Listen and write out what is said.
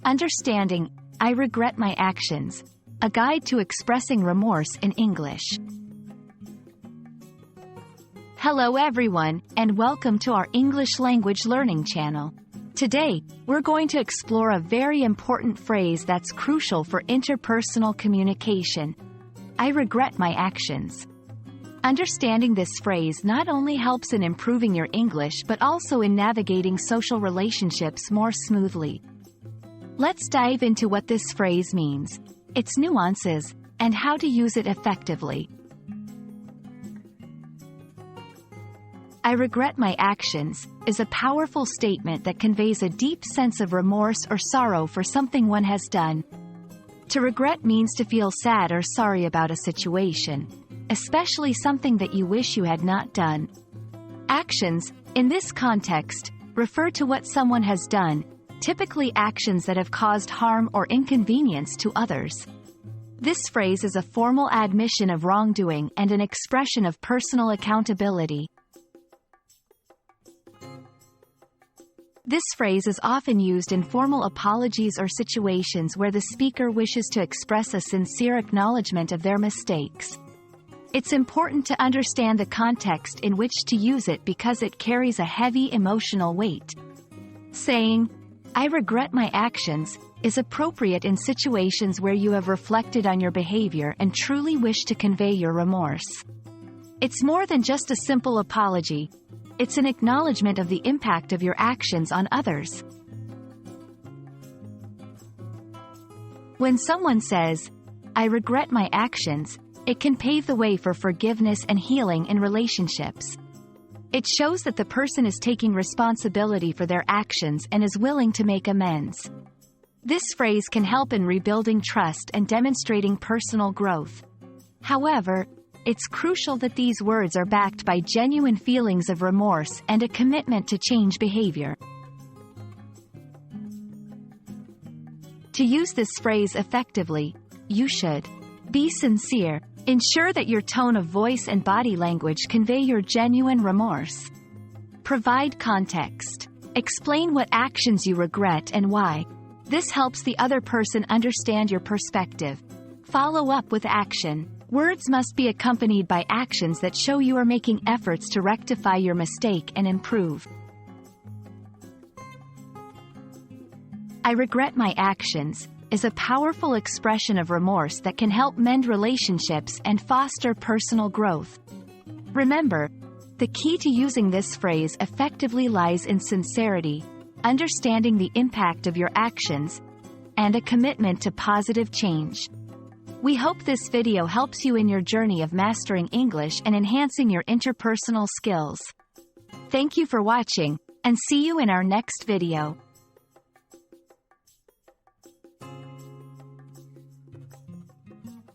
Understanding, I regret my actions. A guide to expressing remorse in English. Hello everyone, and welcome to our English language learning channel. Today, we're going to explore a very important phrase that's crucial for interpersonal communication. I regret my actions. Understanding this phrase not only helps in improving your English but also in navigating social relationships more smoothly. Let's dive into what this phrase means, its nuances, and how to use it effectively. I regret my actions is a powerful statement that conveys a deep sense of remorse or sorrow for something one has done. To regret means to feel sad or sorry about a situation, especially something that you wish you had not done. Actions, in this context, refer to what someone has done, typically actions that have caused harm or inconvenience to others. This phrase is a formal admission of wrongdoing and an expression of personal accountability. This phrase is often used in formal apologies or situations where the speaker wishes to express a sincere acknowledgement of their mistakes. It's important to understand the context in which to use it because it carries a heavy emotional weight. Saying, I regret my actions, is appropriate in situations where you have reflected on your behavior and truly wish to convey your remorse. It's more than just a simple apology. It's an acknowledgement of the impact of your actions on others. When someone says, I regret my actions, it can pave the way for forgiveness and healing in relationships. It shows that the person is taking responsibility for their actions and is willing to make amends. This phrase can help in rebuilding trust and demonstrating personal growth. However, it's crucial that these words are backed by genuine feelings of remorse and a commitment to change behavior. To use this phrase effectively, you should be sincere. Ensure that your tone of voice and body language convey your genuine remorse. Provide context. Explain what actions you regret and why. This helps the other person understand your perspective. Follow up with action. Words must be accompanied by actions that show you are making efforts to rectify your mistake and improve. I regret my actions is a powerful expression of remorse that can help mend relationships and foster personal growth. Remember, the key to using this phrase effectively lies in sincerity, understanding the impact of your actions, and a commitment to positive change. We hope this video helps you in your journey of mastering English and enhancing your interpersonal skills. Thank you for watching, and see you in our next video.